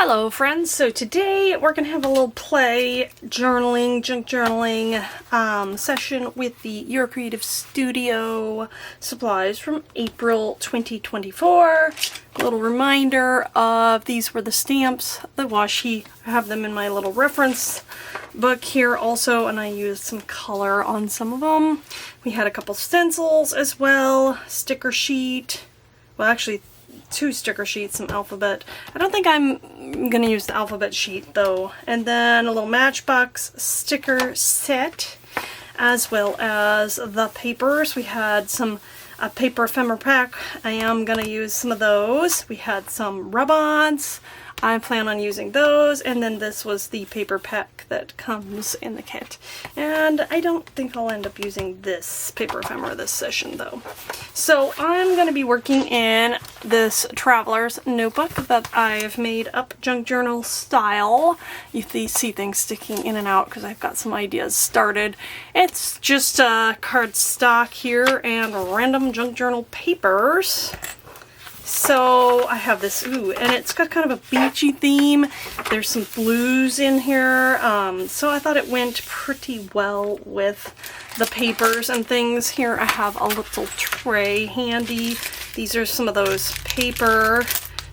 Hello friends, so today we're going to have a little play journaling, junk journaling session with the Your Creative Studio supplies from April 2024. A little reminder of these were the stamps, the washi. I have them in my little reference book here also, and I used some color on some of them. We had a couple stencils as well, sticker sheet, well actually 2 sticker sheets, some alphabet. I don't think I'm gonna use the alphabet sheet though. And then a little Matchbox sticker set, as well as the papers. We had some paper ephemera pack. I am gonna use some of those. We had some rub-ons. I plan on using those, and then this was the paper pack that comes in the kit. And I don't think I'll end up using this paper ephemera this session though. So I'm going to be working in this traveler's notebook that I've made up junk journal style. You see things sticking in and out because I've got some ideas started. It's just cardstock here and random junk journal papers. So I have this, and it's got kind of a beachy theme. There's some blues in here, so I thought it went pretty well with the papers and things. Here I have a little tray handy. These are some of those paper,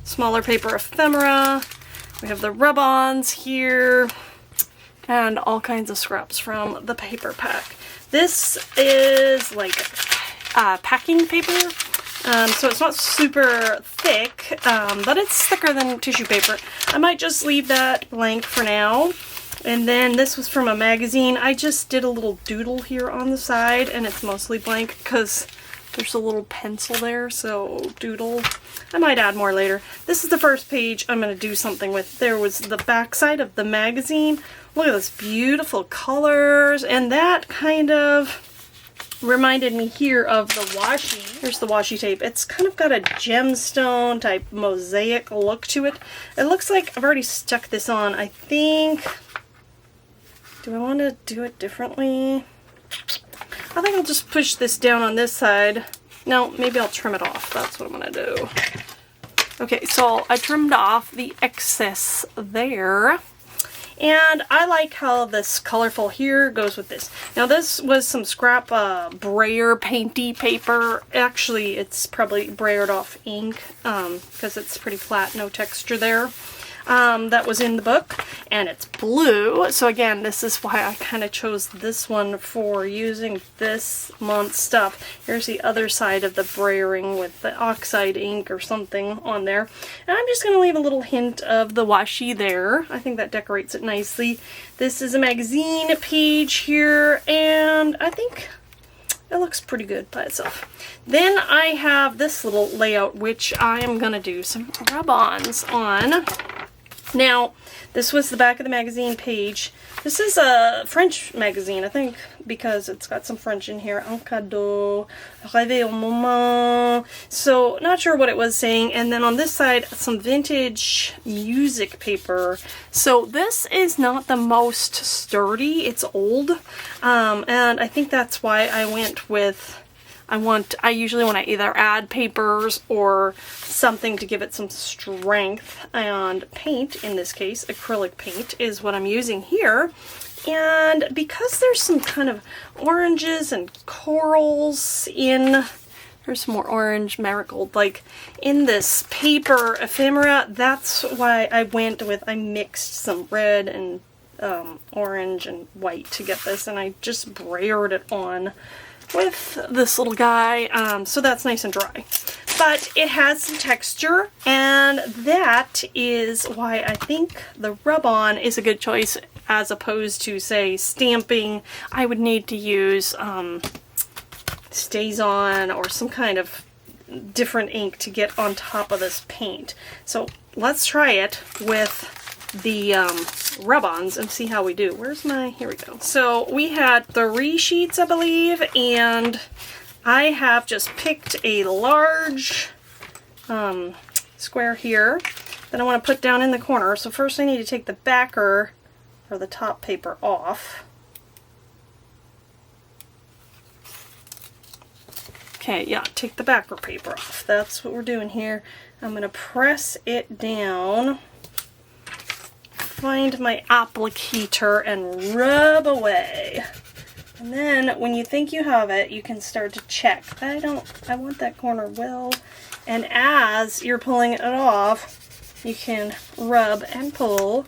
smaller paper ephemera. We have the rub-ons here, and all kinds of scraps from the paper pack. This is like packing paper. So it's not super thick, but it's thicker than tissue paper. I might just leave that blank for now. And then this was from a magazine. I just did a little doodle here on the side, and it's mostly blank because there's a little pencil there, so doodle. I might add more later. This is the first page I'm going to do something with. There was the back side of the magazine. Look at those beautiful colors, and that kind of reminded me here of the washi. Here's the washi tape. It's kind of got a gemstone type mosaic look to it. It looks like I've already stuck this on. I think, do I want to do it differently? I think I'll just push this down on this side. No, maybe I'll trim it off. That's what I'm going to do. Okay, so I trimmed off the excess there. And I like how this colorful here goes with this. Now this was some scrap brayer painty paper. Actually, it's probably brayered off ink because it's pretty flat, no texture there. That was in the book, and it's blue. So again, this is why I kind of chose this one for using this month's stuff. Here's the other side of the brayering with the oxide ink or something on there. And I'm just going to leave a little hint of the washi there. I think that decorates it nicely. This is a magazine page here, and I think it looks pretty good by itself. Then I have this little layout, which I am going to do some rub-ons on. Now, this was the back of the magazine page. This is a French magazine, I think, because it's got some French in here. Un cadeau, rêver au moment. So, not sure what it was saying. And then on this side, some vintage music paper. So, this is not the most sturdy. It's old. And I think that's why I went with... I usually want to either add papers or something to give it some strength, and paint, in this case, acrylic paint, is what I'm using here. And because there's some kind of oranges and corals in, there's some more orange marigold, like in this paper ephemera, that's why I went with, I mixed some red and orange and white to get this, and I just brayered it on with this little guy, so that's nice and dry. But it has some texture, and that is why I think the rub-on is a good choice as opposed to, say, stamping. I would need to use StazOn or some kind of different ink to get on top of this paint. So let's try it with the rub-ons and see how we do. Where's my, here we go. So we had 3 sheets, I believe, and I have just picked a large square here that I want to put down in the corner. So first I need to take the backer or the top paper off. Okay, yeah, take the backer paper off. That's what we're doing here. I'm going to press it down find my applicator and rub away. And then when you think you have it, you can start to check. I want that corner well. And as you're pulling it off, you can rub and pull.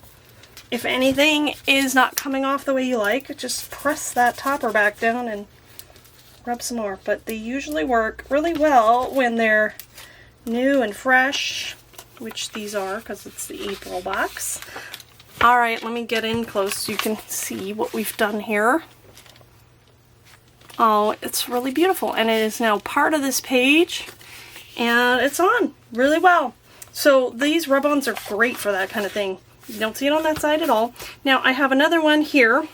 If anything is not coming off the way you like, just press that topper back down and rub some more. But they usually work really well when they're new and fresh, which these are because it's the April box. Alright, let me get in close so you can see what we've done here. Oh, it's really beautiful, and it is now part of this page, and it's on really well. So these rub-ons are great for that kind of thing. You don't see it on that side at all. Now I have another one here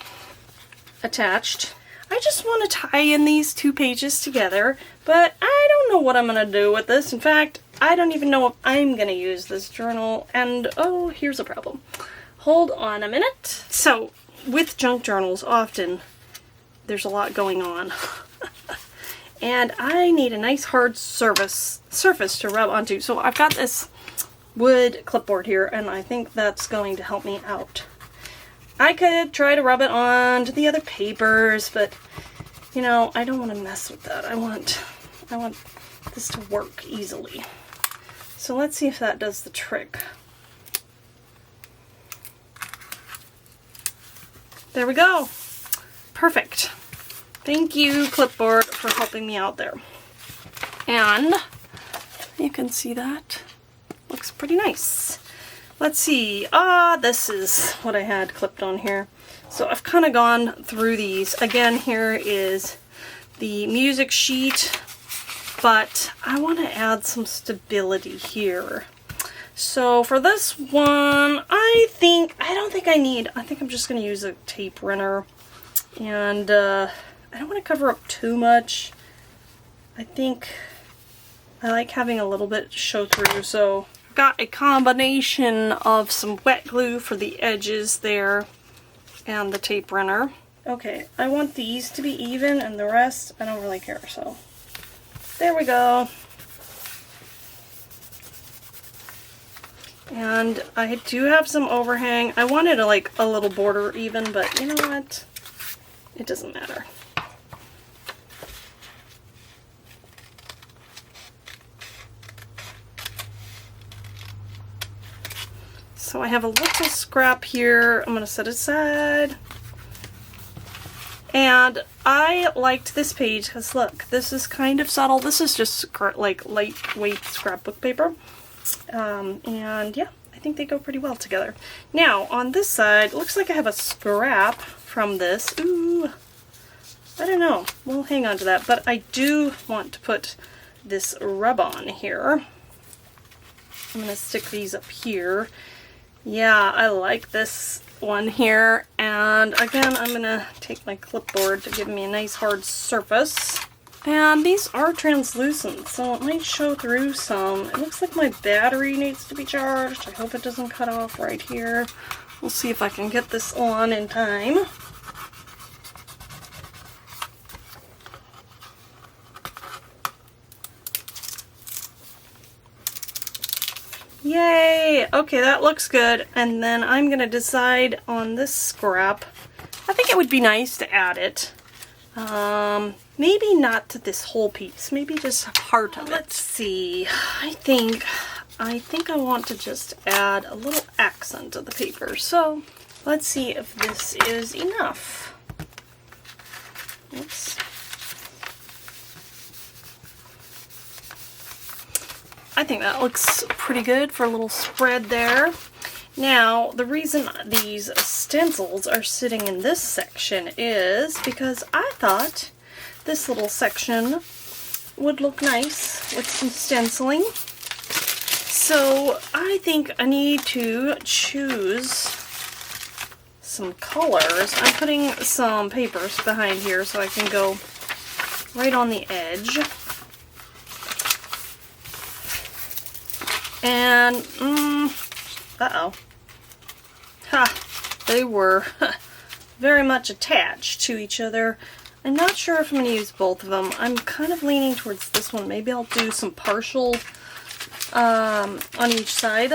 attached. I just want to tie in these two pages together, but I don't know what I'm going to do with this. In fact, I don't even know if I'm going to use this journal, and oh, here's a problem. Hold on a minute. So with junk journals, often there's a lot going on. And I need a nice hard surface to rub onto. So I've got this wood clipboard here, and I think that's going to help me out. I could try to rub it onto the other papers, but you know, I don't want to mess with that. I want this to work easily. So let's see if that does the trick. There we go. Perfect. Thank you, clipboard, for helping me out there. And you can see that. Looks pretty nice. Let's see. This is what I had clipped on here. So I've kind of gone through these. Again, here is the music sheet, but I want to add some stability here. So for this one, I think I'm just going to use a tape runner. And I don't want to cover up too much. I think I like having a little bit show through, so I've got a combination of some wet glue for the edges there and the tape runner. Okay, I want these to be even, and the rest I don't really care, so there we go. And I do have some overhang. I wanted a little border even, but you know what? It doesn't matter. So I have a little scrap here. I'm going to set it aside. And I liked this page because look, this is kind of subtle. This is just like lightweight scrapbook paper. And yeah, I think they go pretty well together. Now on this side, it looks like I have a scrap from this. Ooh, I don't know. We'll hang on to that. But I do want to put this rub-on here. I'm going to stick these up here. Yeah, I like this one here, and again I'm gonna take my clipboard to give me a nice hard surface. And these are translucent, so it might show through some. It looks like my battery needs to be charged. I hope it doesn't cut off right here. We'll see if I can get this on in time. Yay! Okay, that looks good. And then I'm going to decide on this scrap. I think it would be nice to add it. Maybe not to this whole piece. Maybe just part of it. Let's see. I think I want to just add a little accent to the paper. So let's see if this is enough. Oops. I think that looks pretty good for a little spread there. Now, the reason these stencils are sitting in this section is because I thought this little section would look nice with some stenciling. So I think I need to choose some colors. I'm putting some papers behind here so I can go right on the edge. And, uh-oh. Ha! They were very much attached to each other. I'm not sure if I'm going to use both of them. I'm kind of leaning towards this one. Maybe I'll do some partial on each side.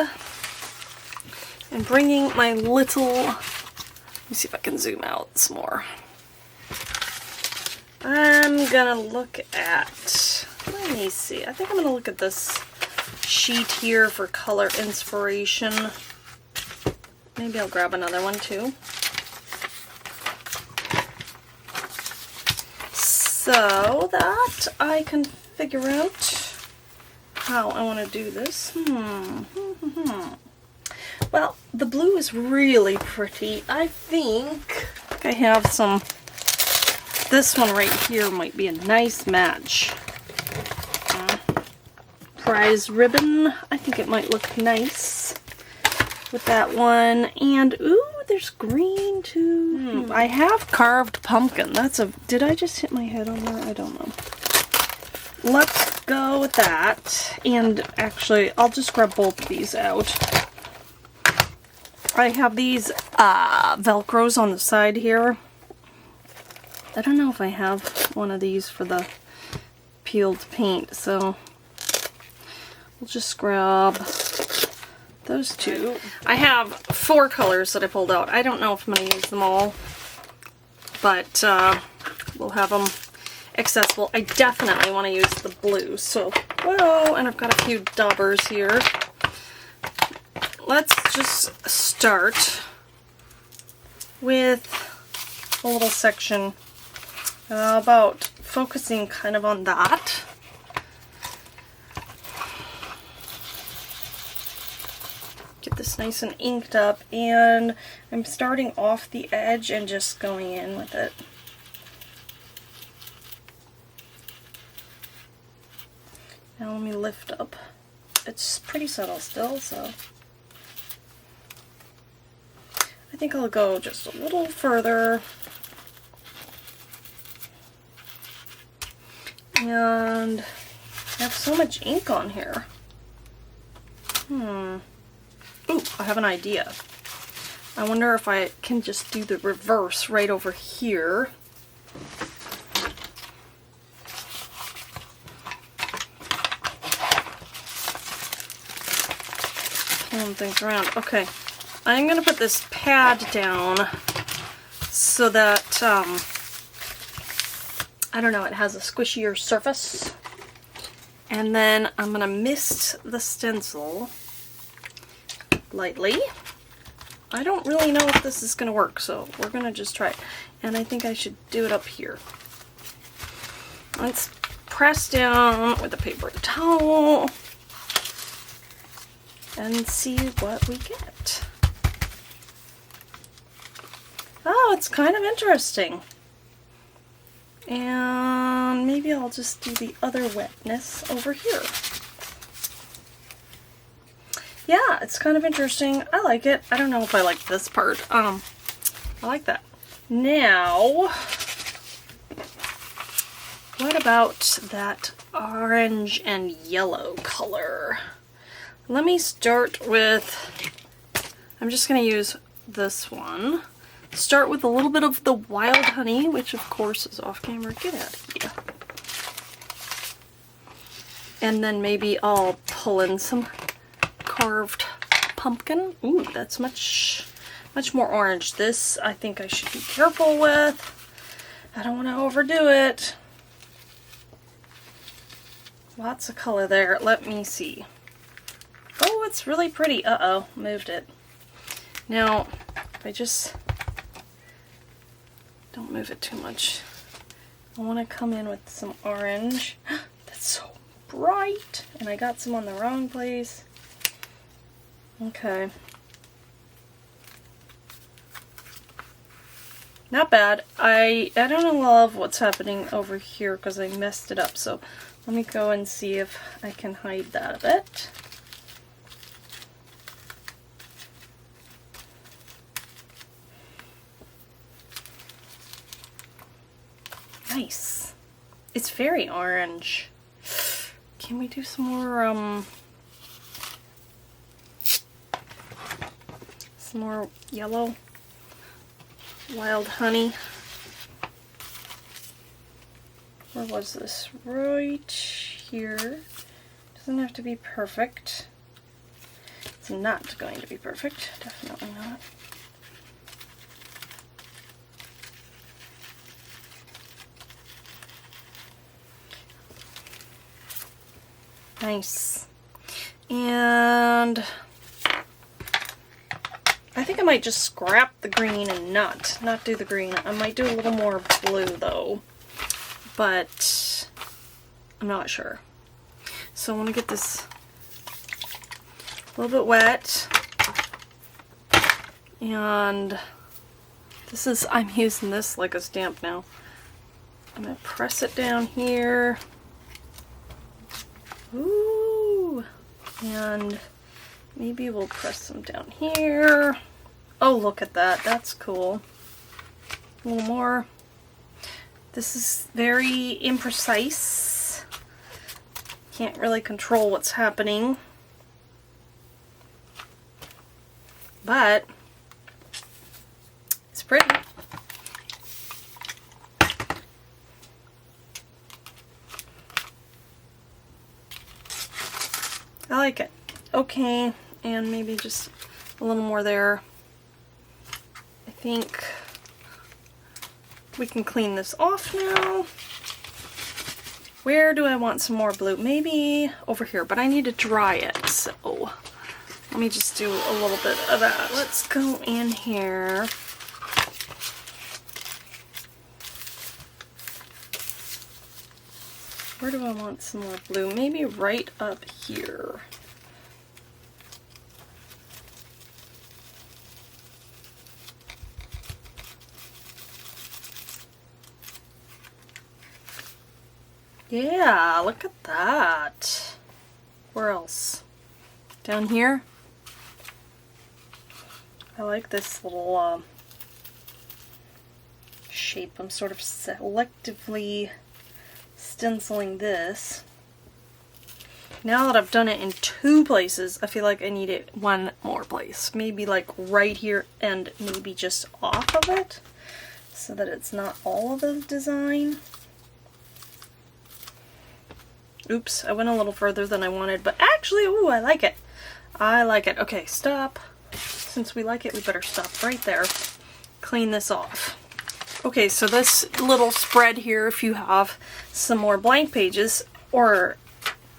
and bringing my little, let me see if I can zoom out some more. I'm gonna look at, let me see, I think I'm gonna look at this sheet here for color inspiration. Maybe I'll grab another one too. So that I can figure out how I want to do this. Well, the blue is really pretty. I think I have some, this one right here might be a nice match. Prize ribbon, I think it might look nice with that one. And ooh, there's green too. I have carved pumpkin. That's a, did I just hit my head on that? I don't know. Let's go with that. And actually, I'll just grab both of these out. I have these Velcros on the side here. I don't know if I have one of these for the peeled paint, so we'll just grab those two. I have 4 colors that I pulled out. I don't know if I'm going to use them all, but we'll have them accessible. I definitely want to use the blue, so whoa, and I've got a few daubers here. Let's just start with a little section about focusing kind of on that. Get this nice and inked up, and I'm starting off the edge and just going in with it. Now let me lift up. It's pretty subtle still, so I think I'll go just a little further. And I have so much ink on here. Ooh, I have an idea. I wonder if I can just do the reverse right over here. Pulling things around. Okay, I'm going to put this pad down so that, I don't know, it has a squishier surface. And then I'm going to mist the stencil lightly. I don't really know if this is going to work, so we're going to just try it. And I think I should do it up here. Let's press down with a paper towel and see what we get. Oh, it's kind of interesting. And maybe I'll just do the other wetness over here. Yeah, it's kind of interesting. I like it. I don't know if I like this part. I like that. Now, what about that orange and yellow color? Let me start with, I'm just going to use this one. Start with a little bit of the wild honey, which of course is off camera. Get out of here. And then maybe I'll pull in some carved pumpkin. Ooh, that's much more orange. This I think I should be careful with. I don't want to overdo it. Lots of color there. Let me see. Oh, it's really pretty. Uh-oh, moved it. Now, if I just don't move it too much. I want to come in with some orange. That's so bright. And I got some on the wrong place. Okay. Not bad. I don't love what's happening over here because I messed it up. So let me go and see if I can hide that a bit. Nice. It's very orange. Can we do some more yellow? Wild honey. Where was this? Right here. Doesn't have to be perfect. It's not going to be perfect. Definitely not. Nice. And I think I might just scrap the green and not do the green. I might do a little more blue though, but I'm not sure. So I want to get this a little bit wet, and this is, I'm using this like a stamp now. I'm going to press it down here. Ooh, and maybe we'll press some down here. Oh, look at that. That's cool. A little more. This is very imprecise. Can't really control what's happening. But it's pretty. I like it. Okay, and maybe just a little more there. I think we can clean this off now. Where do I want some more blue? Maybe over here, but I need to dry it, so let me just do a little bit of that. Let's go in here. Where do I want some more blue? Maybe right up here. Yeah, look at that. Where else? Down here? I like this little shape. I'm sort of selectively stenciling this. Now that I've done it in 2 places, I feel like I need it 1 more place. Maybe like right here and maybe just off of it so that it's not all of the design. Oops, I went a little further than I wanted, but actually, ooh, I like it. I like it. Okay, stop. Since we like it, we better stop right there. Clean this off. Okay, so this little spread here, if you have some more blank pages or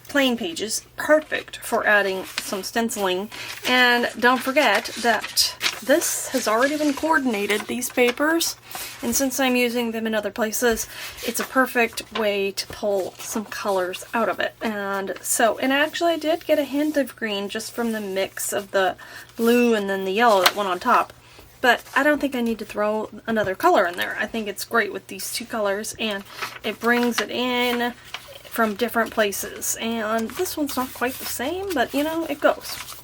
plain pages, perfect for adding some stenciling. And don't forget that this has already been coordinated, these papers, and since I'm using them in other places, it's a perfect way to pull some colors out of it. And actually I did get a hint of green just from the mix of the blue and then the yellow that went on top. But I don't think I need to throw another color in there. I think it's great with these 2 colors, and it brings it in from different places. And this one's not quite the same, but you know, it goes.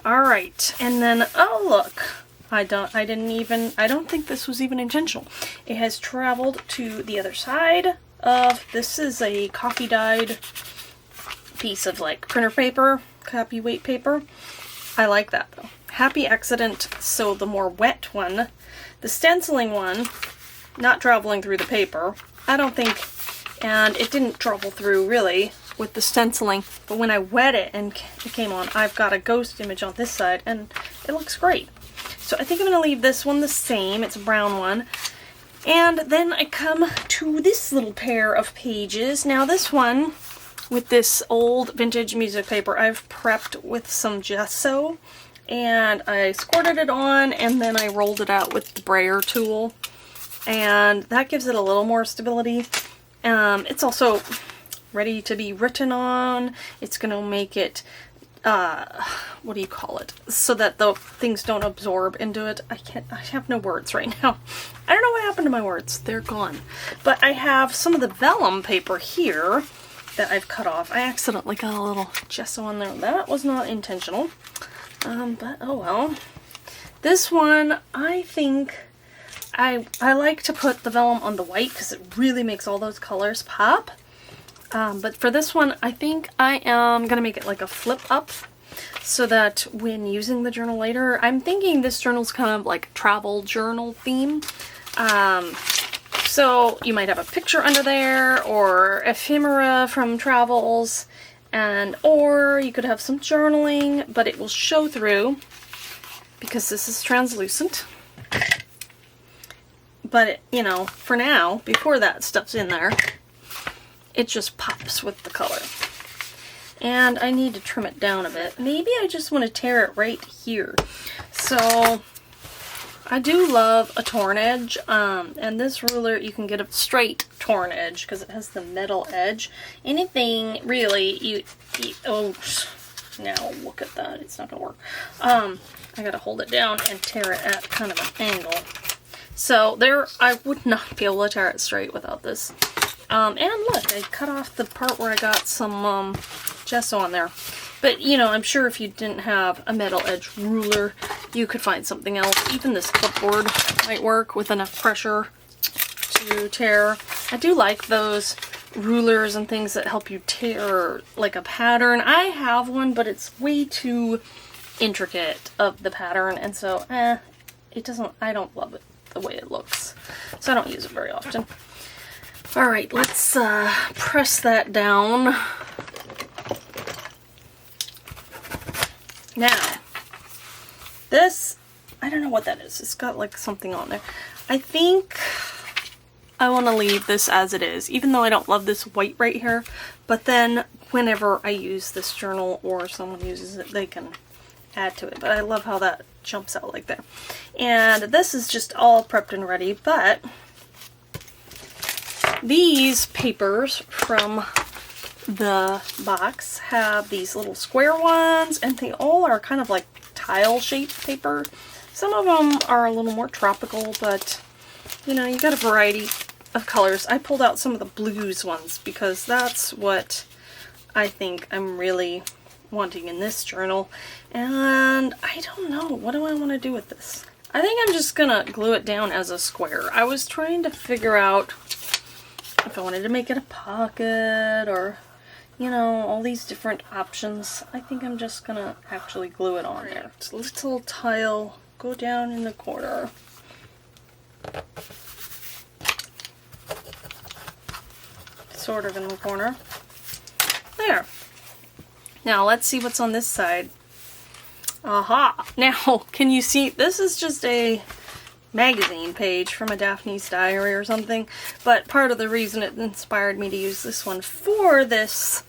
Alright, and then, oh look, I don't think this was even intentional. It has traveled to the other side of, this is a coffee dyed piece of like printer paper, copy weight paper. I like that though. Happy accident. So the more wet one, the stenciling one, not traveling through the paper, I don't think, and it didn't travel through really with the stenciling, but when I wet it and it came on, I've got a ghost image on this side and it looks great. So I think I'm going to leave this one the same. It's a brown one. And then I come to this little pair of pages. Now this one, with this old vintage music paper, I've prepped with some gesso, and I squirted it on and then I rolled it out with the brayer tool, and that gives it a little more stability. It's also ready to be written on. It's going to make it, what do you call it, so that the things don't absorb into it. I have no words right now. I don't know what happened to my words. They're gone. But I have some of the vellum paper here that I've cut off. I accidentally got a little gesso on there. That was not intentional. But oh well. This one, I think I like to put the vellum on the white because it really makes all those colors pop. But for this one, I think I am going to make it like a flip up so that when using the journal later, I'm thinking this journal's kind of like travel journal theme. So you might have a picture under there or ephemera from travels, And or you could have some journaling, but it will show through because this is translucent. But it, you know, for now, before that stuff's in there, it just pops with the color. And I need to trim it down a bit. Maybe I just want to tear it right here. So I do love a torn edge, and this ruler you can get a straight torn edge because it has the metal edge. Anything really, oh, now look at that, it's not gonna work. I gotta hold it down and tear it at kind of an angle. So there, I would not be able to tear it straight without this. And look, I cut off the part where I got some gesso on there. But, you know, I'm sure if you didn't have a metal edge ruler, you could find something else. Even this clipboard might work with enough pressure to tear. I do like those rulers and things that help you tear like a pattern. I have one, but it's way too intricate of the pattern. And so, it doesn't, I don't love it the way it looks. So I don't use it very often. Alright, let's press that down. Now, this, I don't know what that is. It's got like something on there. I think I want to leave this as it is, even though I don't love this white right here. But then whenever I use this journal or someone uses it, they can add to it. But I love how that jumps out like that. And this is just all prepped and ready, but these papers from the box have these little square ones, and they all are kind of like tile-shaped paper. Some of them are a little more tropical, but you know, you got a variety of colors. I pulled out some of the blues ones because that's what I think I'm really wanting in this journal. And I don't know, what do I want to do with this? I think I'm just gonna glue it down as a square. I was trying to figure out if I wanted to make it a pocket or, you know, all these different options. I think I'm just gonna actually glue it on there. It's a little tile, go down in the corner. Sort of in the corner. There. Now let's see what's on this side. Aha! Now, can you see? This is just a magazine page from a Daphne's Diary or something, but part of the reason it inspired me to use this one for this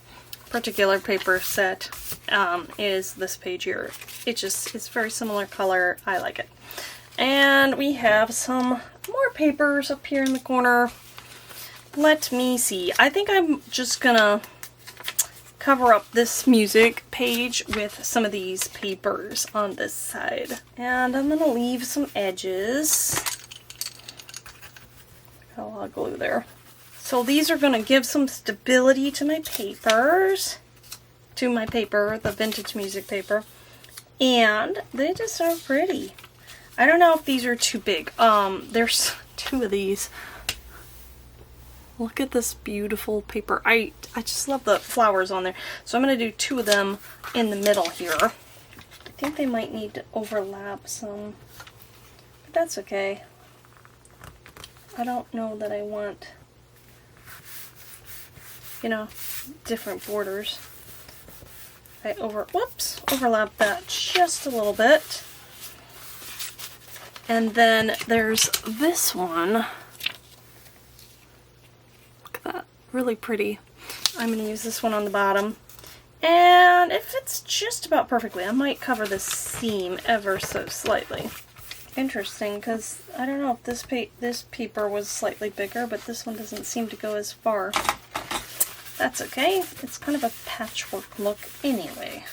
particular paper set is this page here. It's very similar color. I like it. And we have some more papers up here in the corner. Let me see. I think I'm just gonna cover up this music page with some of these papers on this side. And I'm gonna leave some edges. Got a lot of glue there. So these are gonna give some stability to my papers. To my paper, the vintage music paper. And they just are pretty. I don't know if these are too big. There's two of these. Look at this beautiful paper. I just love the flowers on there. So I'm going to do two of them in the middle here. I think they might need to overlap some, but that's okay. I don't know that I want, you know, different borders. I overlap that just a little bit. And then there's this one. Really pretty. I'm going to use this one on the bottom, and it fits just about perfectly. I might cover this seam ever so slightly. Interesting, because I don't know if this paper was slightly bigger, but this one doesn't seem to go as far. That's okay. It's kind of a patchwork look anyway.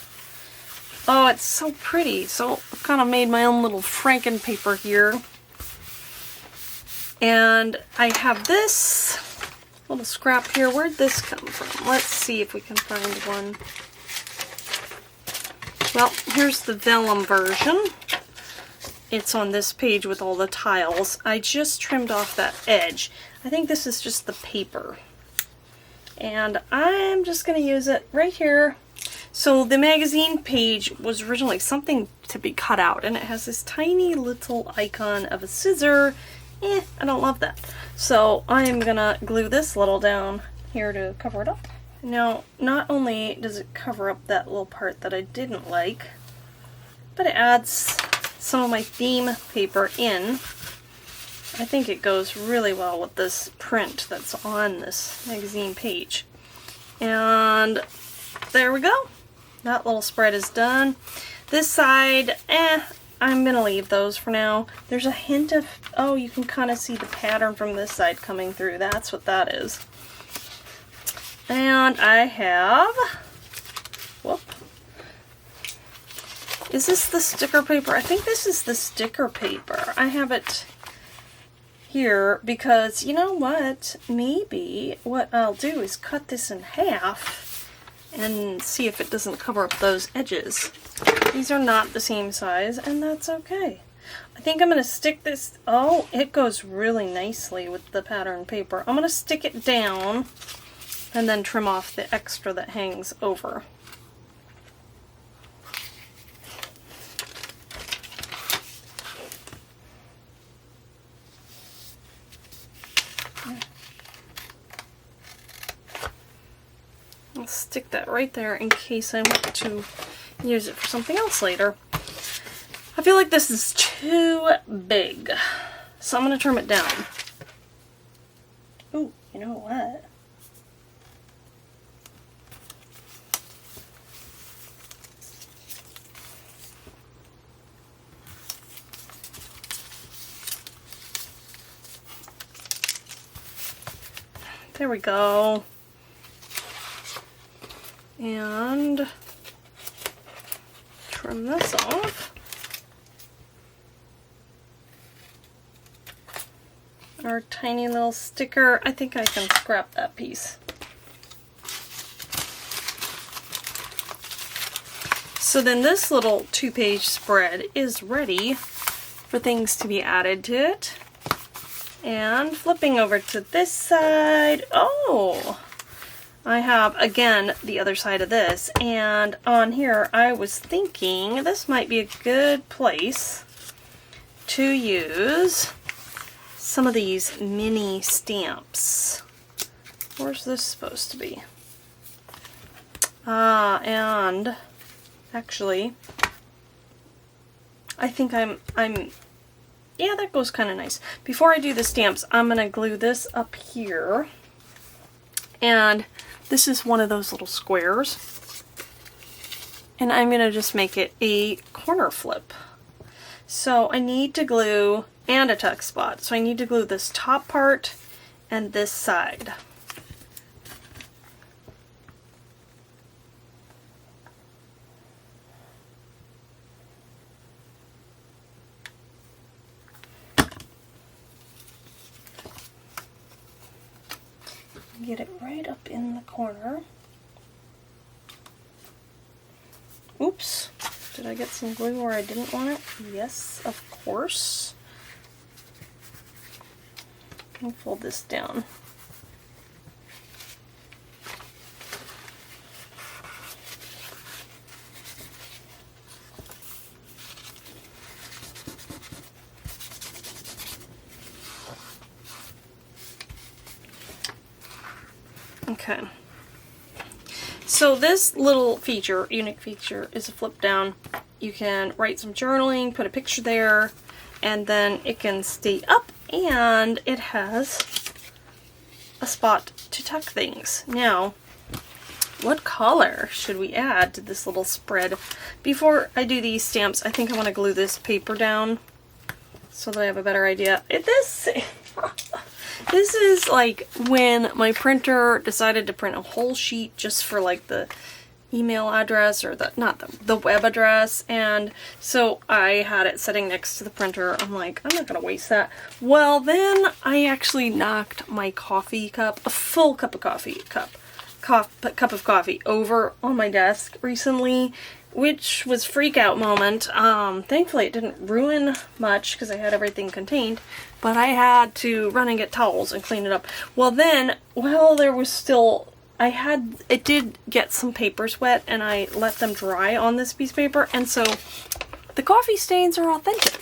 Oh, it's so pretty. So I've kind of made my own little Franken paper here. And I have this little scrap here. Where'd this come from? Let's see if we can find one. Well, here's the vellum version. It's on this page with all the tiles. I just trimmed off that edge. I think this is just the paper. And I'm just going to use it right here. So the magazine page was originally something to be cut out, and it has this tiny little icon of a scissor. I don't love that. So I'm gonna glue this little down here to cover it up. Now, not only does it cover up that little part that I didn't like, but it adds some of my theme paper in. I think it goes really well with this print that's on this magazine page. And there we go. That little spread is done. This side, I'm gonna leave those for now. There's a hint of, oh, you can kind of see the pattern from this side coming through. That's what that is. And I have, whoop. Is this the sticker paper? I think this is the sticker paper. I have it here because, you know what? Maybe what I'll do is cut this in half and see if it doesn't cover up those edges. These are not the same size, and that's okay. I think I'm going to stick this, oh, it goes really nicely with the pattern paper. I'm going to stick it down and then trim off the extra that hangs over. I'll stick that right there in case I want to use it for something else later. I feel like this is too big, so I'm going to trim it down. Ooh, you know what? There we go. And trim this off. Our tiny little sticker, I think I can scrap that piece. So then this little 2-page spread is ready for things to be added to it. And flipping over to this side, oh! I have, again, the other side of this, and on here I was thinking this might be a good place to use some of these mini stamps. Where's this supposed to be? And actually, I think yeah, that goes kind of nice. Before I do the stamps, I'm going to glue this up here. And this is one of those little squares. And I'm going to just make it a corner flip. So I need to glue, and a tuck spot. So I need to glue this top part and this side. Get it right up in the corner. Oops, did I get some glue where I didn't want it? Yes, of course. I'll fold this down. Okay, so this little feature, unique feature, is a flip down. You can write some journaling, put a picture there, and then it can stay up, and it has a spot to tuck things. Now, what color should we add to this little spread? Before I do these stamps, I think I want to glue this paper down so that I have a better idea. This is like when my printer decided to print a whole sheet just for like the email address, or the web address, and so I had it sitting next to the printer. I'm like, I'm not gonna waste that. Well, then I actually knocked my coffee cup, a full cup of coffee, cup of coffee over on my desk recently, which was freak out moment. Thankfully it didn't ruin much because I had everything contained, but I had to run and get towels and clean it up. Well then, there was still, it did get some papers wet, and I let them dry on this piece of paper, and so the coffee stains are authentic.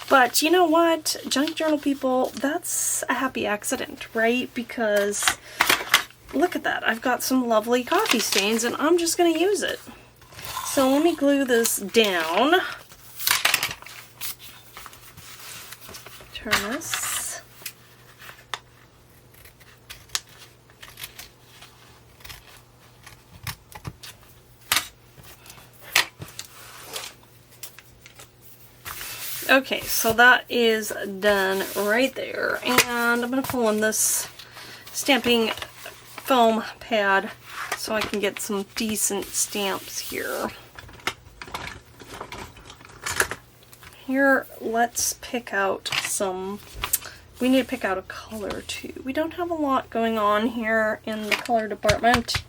But you know what, junk journal people, that's a happy accident, right? Because look at that. I've got some lovely coffee stains and I'm just going to use it. So let me glue this down. Turn this. Okay, so that is done right there. And I'm going to pull in this stamping foam pad so I can get some decent stamps here. Here, let's pick out some, we need to pick out a color too. We don't have a lot going on here in the color department,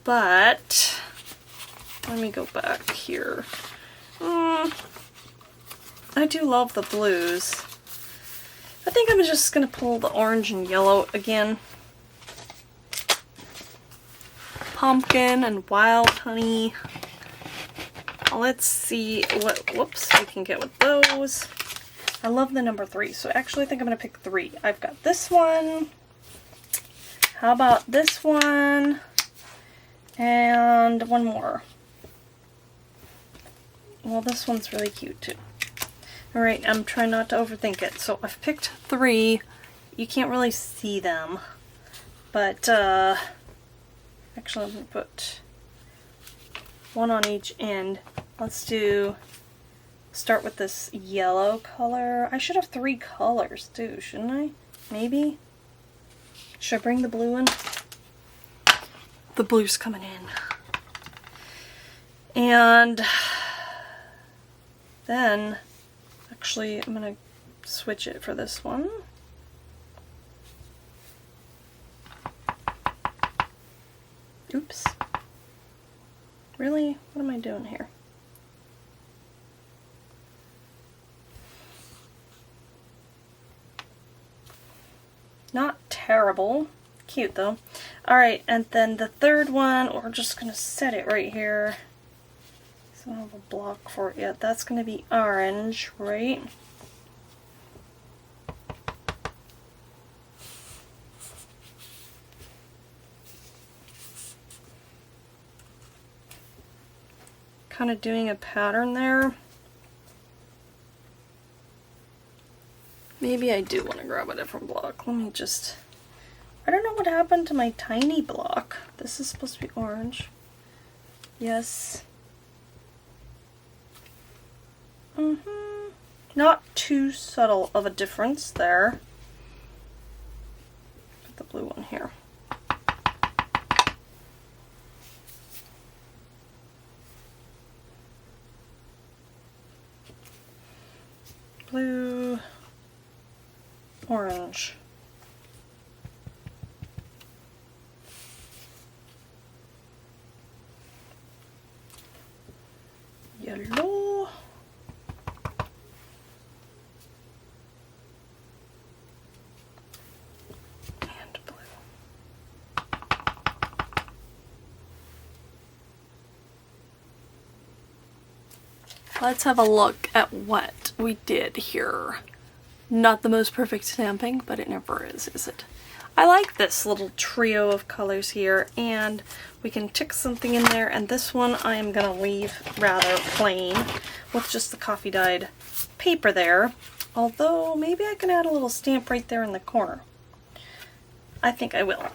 but let me go back here. I do love the blues. I think I'm just going to pull the orange and yellow again. Pumpkin and wild honey. Let's see what, whoops, we can get with those. I love the number 3, so actually I think I'm going to pick 3. I've got this one. How about this one? And one more. Well, this one's really cute too. Alright, I'm trying not to overthink it. So I've picked 3. You can't really see them. But, actually I'm going to put one on each end. Let's start with this yellow color. I should have 3 colors too, shouldn't I? Maybe? Should I bring the blue in? The blue's coming in. And then, actually, I'm going to switch it for this one. Oops. Really? What am I doing here? Not terrible. Cute though. Alright, and then the third one, we're just going to set it right here. So I don't have a block for it yet. That's going to be orange, right? Kind of doing a pattern there. Maybe I do want to grab a different block. Let me just... I don't know what happened to my tiny block. This is supposed to be orange. Yes. Not too subtle of a difference there. Put the blue one here. Blue, orange. Yellow. And blue. Let's have a look at what we did here. Not the most perfect stamping, but it never is it? I like this little trio of colors here, and we can tick something in there, and this one I am going to leave rather plain with just the coffee dyed paper there, although maybe I can add a little stamp right there in the corner. I think I will.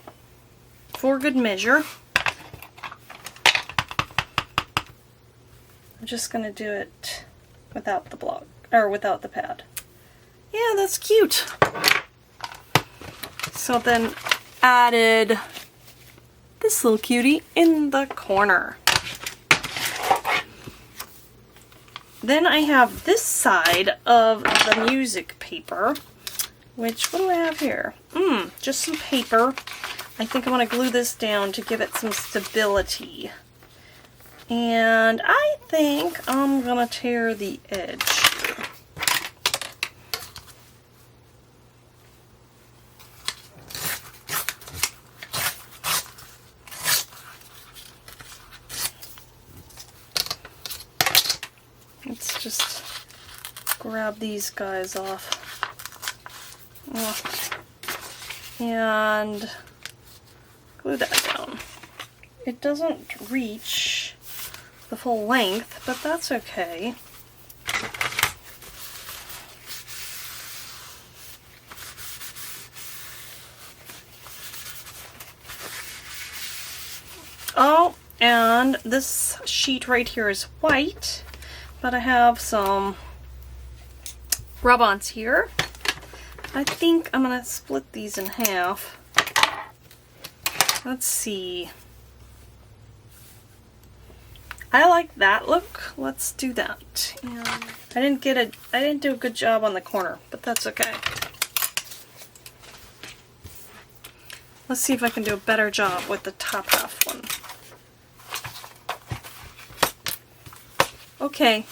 For good measure. I'm just going to do it without the block, or without the pad. Yeah, that's cute. So then added this little cutie in the corner. Then I have this side of the music paper, which, what do I have here? Just some paper. I think I want to glue this down to give it some stability. And I think I'm gonna tear the edge here. Let's just grab these guys off. And glue that down. It doesn't reach the full length, but that's okay. Oh, and this sheet right here is white, but I have some rub-ons here. I think I'm gonna split these in half. Let's see. I like that look. Let's do that. And I didn't do a good job on the corner, but that's okay. Let's see if I can do a better job with the top half one. Okay.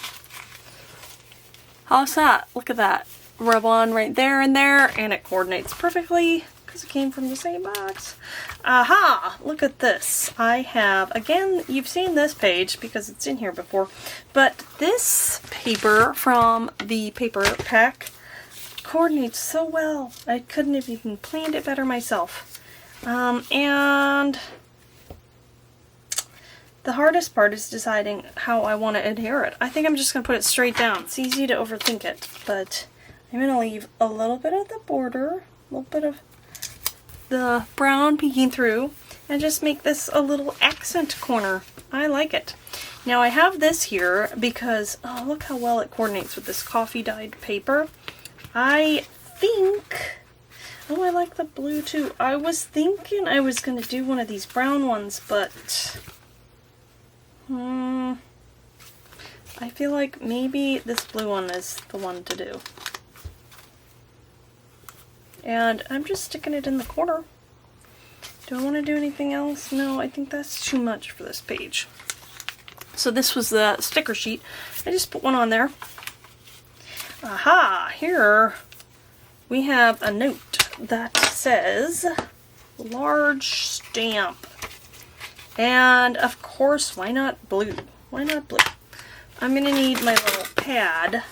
How's that? Look at that. Rub on right there and there, and it coordinates perfectly because it came from the same box. Aha! Look at this. I have, again, you've seen this page because it's in here before, but this paper from the paper pack coordinates so well. I couldn't have even planned it better myself. And the hardest part is deciding how I want to adhere it. I think I'm just going to put it straight down. It's easy to overthink it, but I'm going to leave a little bit of the border, a little bit of the brown peeking through, and just make this a little accent corner. I like it. Now I have this here because, oh, look how well it coordinates with this coffee dyed paper. I think, oh, I like the blue too. I was thinking I was going to do one of these brown ones, but I feel like maybe this blue one is the one to do. And I'm just sticking it in the corner. Do I want to do anything else? No, I think that's too much for this page. So this was the sticker sheet. I just put one on there. Aha! Here we have a note that says large stamp. And of course, why not blue? Why not blue? I'm going to need my little pad.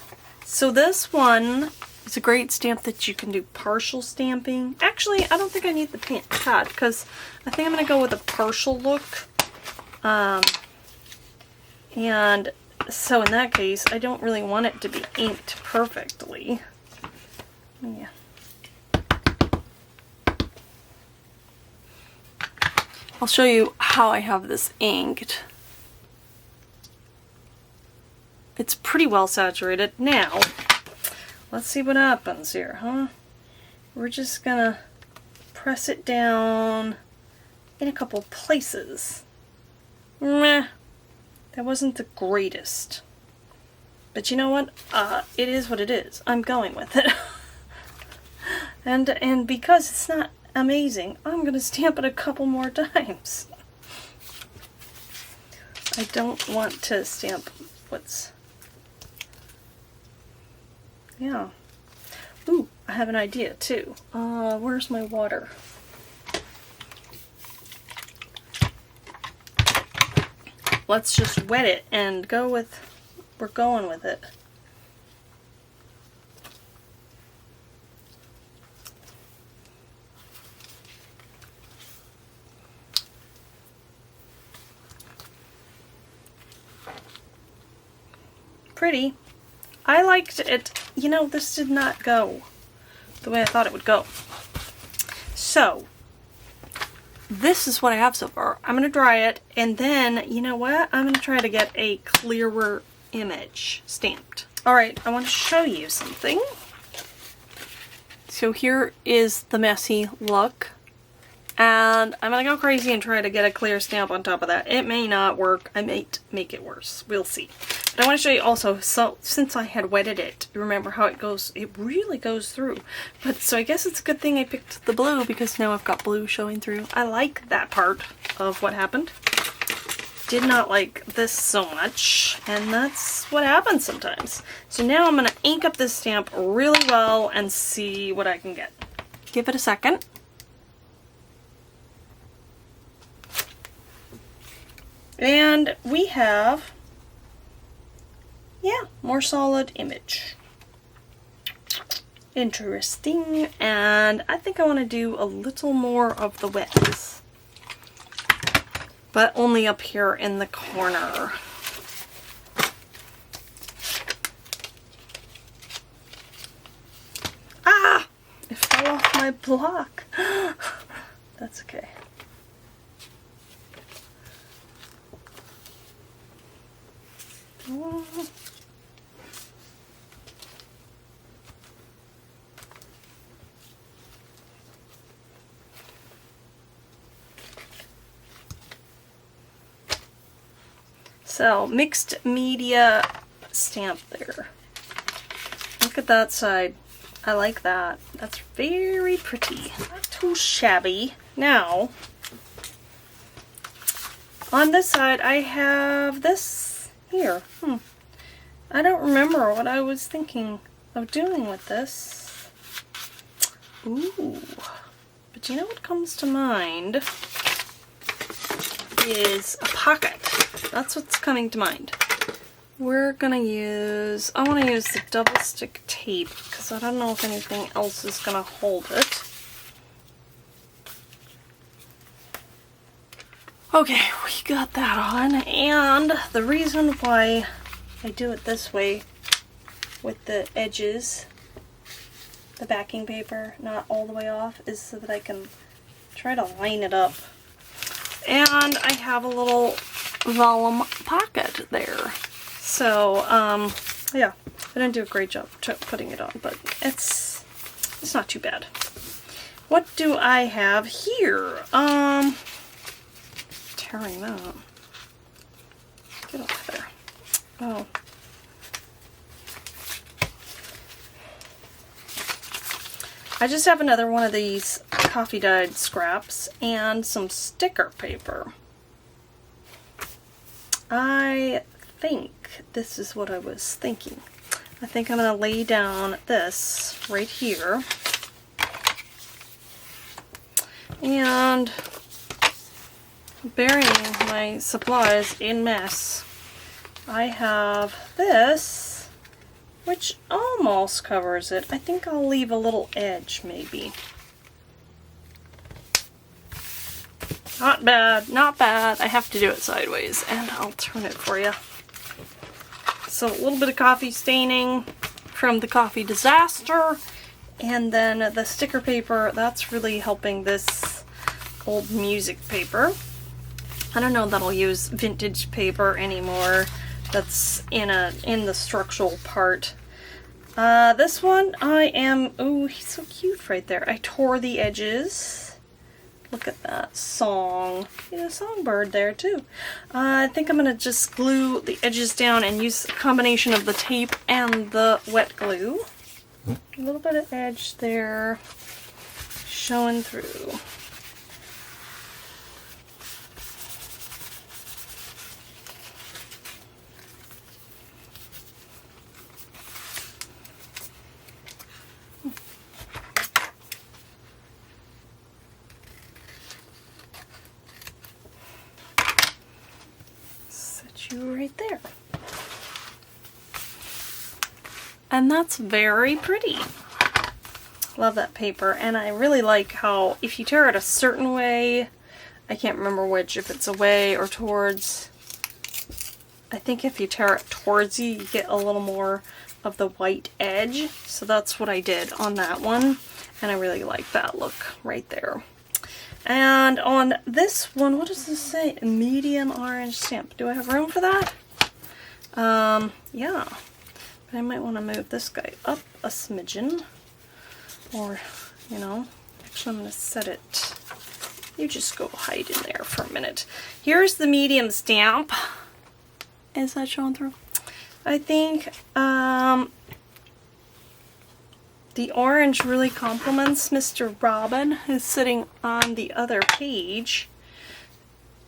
So this one is a great stamp that you can do partial stamping. Actually, I don't think I need the pad because I think I'm going to go with a partial look. And so in that case, I don't really want it to be inked perfectly. Yeah. I'll show you how I have this inked. It's pretty well saturated. Now, let's see what happens here, huh? We're just gonna press it down in a couple places. Meh. That wasn't the greatest. But you know what? It is what it is. I'm going with it. and because it's not amazing, I'm gonna stamp it a couple more times. I don't want to stamp what's... Yeah. Ooh, I have an idea too. Where's my water? Let's just wet it and go with... We're going with it. Pretty. I liked it. You know, this did not go the way I thought it would go. So, this is what I have so far. I'm going to dry it, and then, you know what? I'm going to try to get a clearer image stamped. Alright, I want to show you something. So here is the messy look. And I'm going to go crazy and try to get a clear stamp on top of that. It may not work. I might make it worse. We'll see. But I want to show you also, so since I had wetted it, you remember how it goes? It really goes through. But so I guess it's a good thing I picked the blue because now I've got blue showing through. I like that part of what happened. Did not like this so much, and that's what happens sometimes. So now I'm going to ink up this stamp really well and see what I can get. Give it a second. And we have, yeah, more solid image. Interesting. And I think I want to do a little more of the wets. but only up here in the corner. Ah! It fell off my block. That's okay. So, mixed media stamp there. Look at that side. I like that. That's very pretty. Not too shabby. Now, on this side, I have this here. I don't remember what I was thinking of doing with this. Ooh. But you know what comes to mind is a pocket. That's what's coming to mind. We're gonna use, I want to use the double stick tape because I don't know if anything else is gonna hold it. Okay, we got that on, and the reason why I do it this way with the edges, the backing paper not all the way off, is so that I can try to line it up. And I have a little Vellum pocket there. So, yeah, I didn't do a great job putting it on, but it's not too bad. What do I have here? Tearing that. Get off there. Oh. I just have another one of these coffee dyed scraps and some sticker paper. I think this is what I was thinking. I think I'm going to lay down this right here. And burying my supplies in mess, I have this, which almost covers it. I think I'll leave a little edge, maybe. Not bad, not bad. I have to do it sideways, and I'll turn it for you. So a little bit of coffee staining from the coffee disaster, and then the sticker paper, that's really helping this old music paper. I don't know that I'll use vintage paper anymore. That's in the structural part. This one oh, he's so cute right there. I tore the edges. Look at that song. He's a songbird there too. I think I'm gonna just glue the edges down and use a combination of the tape and the wet glue. A little bit of edge there showing through. You right there. And that's very pretty. Love that paper, and I really like how if you tear it a certain way, I can't remember which, if it's away or towards, I think if you tear it towards you, you get a little more of the white edge. So that's what I did on that one, and I really like that look right there. And on this one, what does this say? Medium orange stamp. Do I have room for that? Yeah. But I might want to move this guy up a smidgen. Or, you know, actually I'm going to set it. You just go hide in there for a minute. Here's the medium stamp. Is that showing through? I think, the orange really complements Mr. Robin, who's sitting on the other page.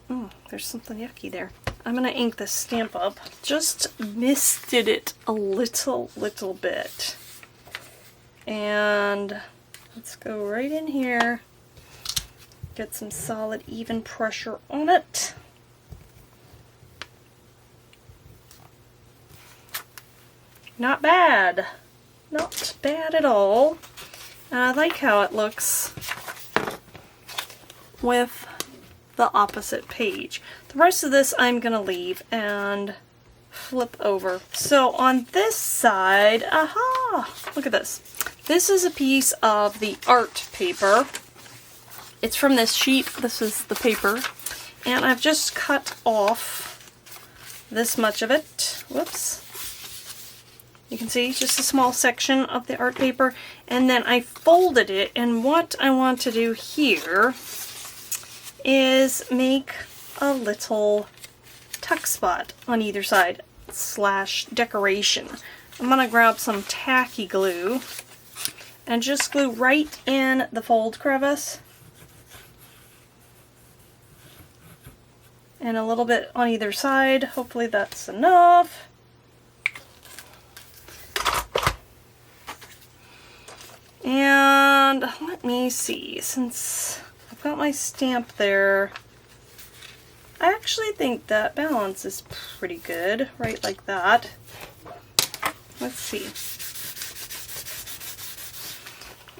Oh, there's something yucky there. I'm going to ink this stamp up. Just misted it a little bit. And let's go right in here. Get some solid, even pressure on it. Not bad. Not bad at all. And I like how it looks with the opposite page. The rest of this I'm going to leave and flip over. So on this side, aha, look at this. This is a piece of the art paper. It's from this sheet. This is the paper. And I've just cut off this much of it. Whoops. You can see just a small section of the art paper. And then I folded it. And what I want to do here is make a little tuck spot on either side / decoration. I'm going to grab some tacky glue and just glue right in the fold crevice. And a little bit on either side. Hopefully that's enough. And let me see, since I've got my stamp there, I actually think that balance is pretty good, right like that. Let's see.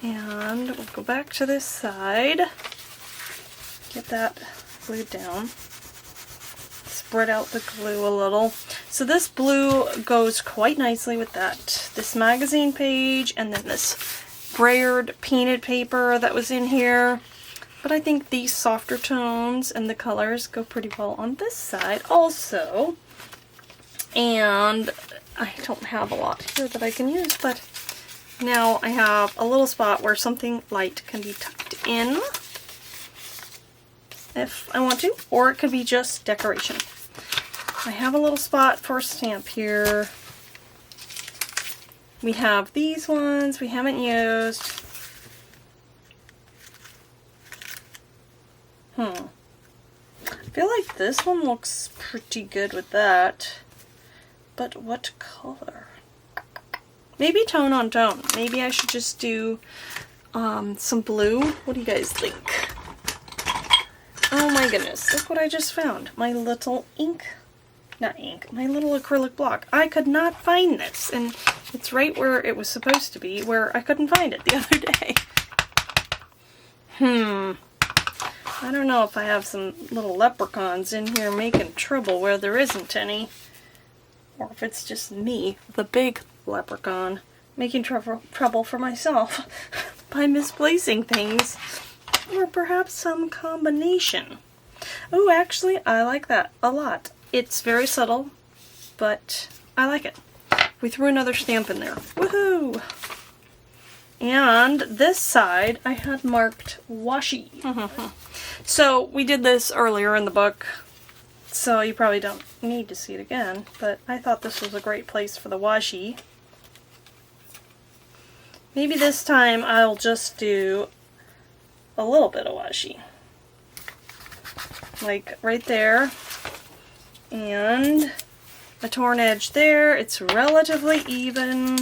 And we'll go back to this side, get that glued down, spread out the glue a little. So this blue goes quite nicely with this magazine page and then this brayered painted paper that was in here. But I think these softer tones and the colors go pretty well on this side also. And I don't have a lot here that I can use, but now I have a little spot where something light can be tucked in if I want to, or it could be just decoration. I have a little spot for a stamp here. We have these ones we haven't used. I feel like this one looks pretty good with that. But what color? Maybe tone on tone. Maybe I should just do some blue. What do you guys think? Oh my goodness, look what I just found. My little my little acrylic block. I could not find this, and it's right where it was supposed to be, where I couldn't find it the other day. I don't know if I have some little leprechauns in here making trouble where there isn't any, or if it's just me, the big leprechaun, making trouble for myself by misplacing things, or perhaps some combination. Oh, actually, I like that a lot. It's very subtle, but I like it. We threw another stamp in there. Woohoo! And this side I had marked washi. So we did this earlier in the book, so you probably don't need to see it again, but I thought this was a great place for the washi. Maybe this time I'll just do a little bit of washi. Like right there. And a torn edge there. It's relatively even.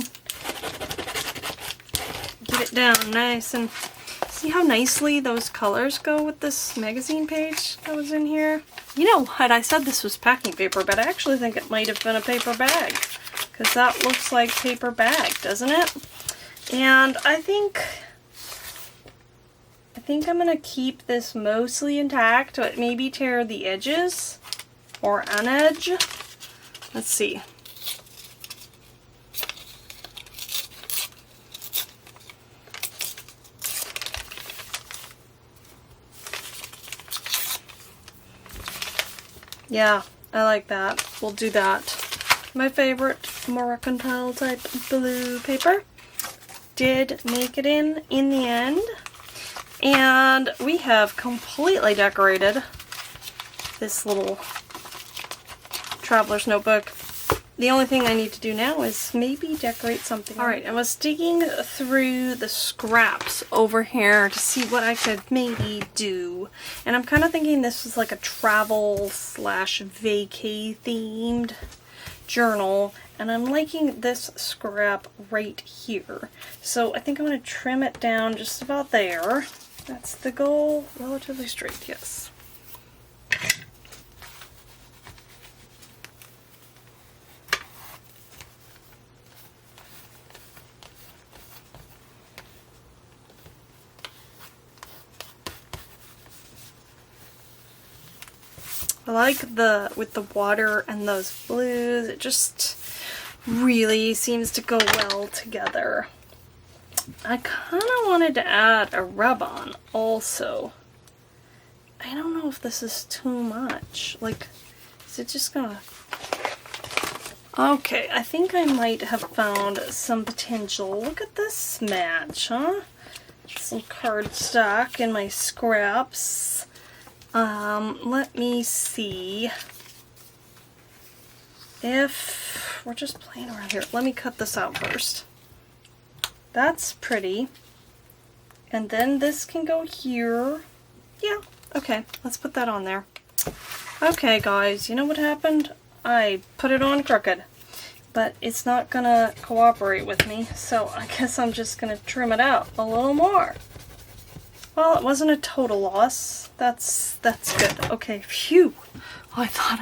Get it down nice, and see how nicely those colors go with this magazine page that was in here? You know what, I said this was packing paper, but I actually think it might have been a paper bag, because that looks like paper bag, doesn't it? And I think I'm going to keep this mostly intact, but maybe tear the edges or an edge. Let's see. Yeah, I like that. We'll do that. My favorite mercantile type blue paper. Did make it in the end. And we have completely decorated this little traveler's notebook. The only thing I need to do now is maybe decorate something. Alright, I was digging through the scraps over here to see what I could maybe do. And I'm kind of thinking this was like a travel / vacay themed journal. And I'm liking this scrap right here. So I think I'm going to trim it down just about there. That's the goal. Relatively straight, yes. I like with the water and those blues, it just really seems to go well together. I kind of wanted to add a rub-on also. I don't know if this is too much. Like, is it just gonna... Okay, I think I might have found some potential. Look at this match, huh? Some cardstock in my scraps. Let me see if we're just playing around here. Let me cut this out first. That's pretty. And then this can go here. Yeah, okay, let's put that on there. Okay, guys, you know what happened? I put it on crooked, but it's not gonna cooperate with me, so I guess I'm just gonna trim it out a little more. Well, it wasn't a total loss. That's good. Okay, phew. Oh, I thought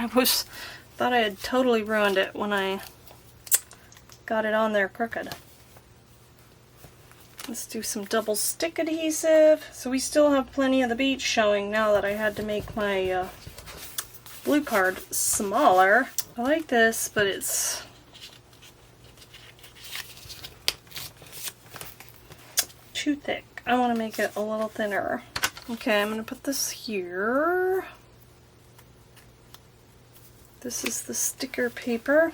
I had totally ruined it when I got it on there crooked. Let's do some double stick adhesive. So we still have plenty of the beach showing now that I had to make my blue card smaller. I like this, but it's too thick. I want to make it a little thinner. Okay, I'm going to put this here. This is the sticker paper.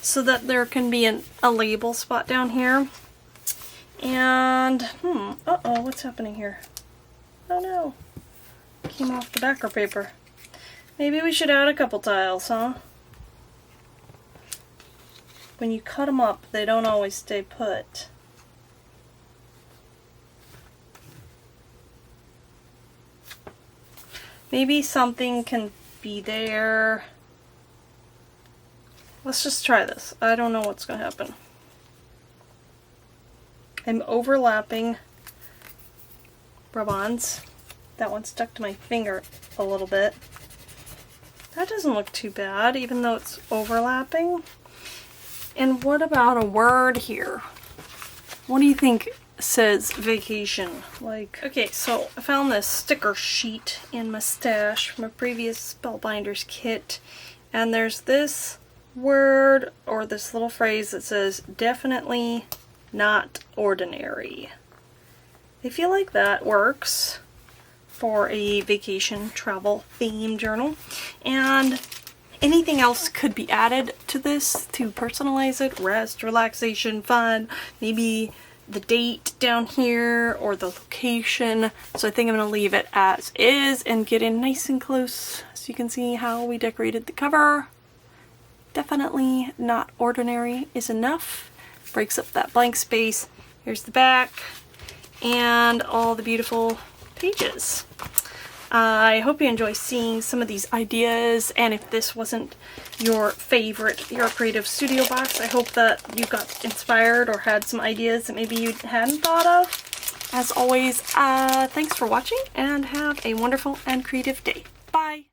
So that there can be a label spot down here. And, uh-oh, what's happening here? Oh no. Came off the backer paper. Maybe we should add a couple tiles, huh? When you cut them up, they don't always stay put. Maybe something can be there. Let's just try this. I don't know what's going to happen. I'm overlapping rub-ons. That one stuck to my finger a little bit. That doesn't look too bad, even though it's overlapping. And what about a word here? What do you think says vacation? Like, okay, so I found this sticker sheet in my stash from a previous Spellbinders kit, and there's this word or this little phrase that says definitely not ordinary. I feel like that works for a vacation travel theme journal, and anything else could be added to this to personalize it. Rest, relaxation, fun, maybe the date down here or the location. So I think I'm going to leave it as is and get in nice and close so you can see how we decorated the cover. Definitely not ordinary is enough. Breaks up that blank space. Here's the back and all the beautiful pages. I hope you enjoy seeing some of these ideas, and if this wasn't your favorite Your Creative Studio box, I hope that you got inspired or had some ideas that maybe you hadn't thought of. As always, thanks for watching and have a wonderful and creative day. Bye!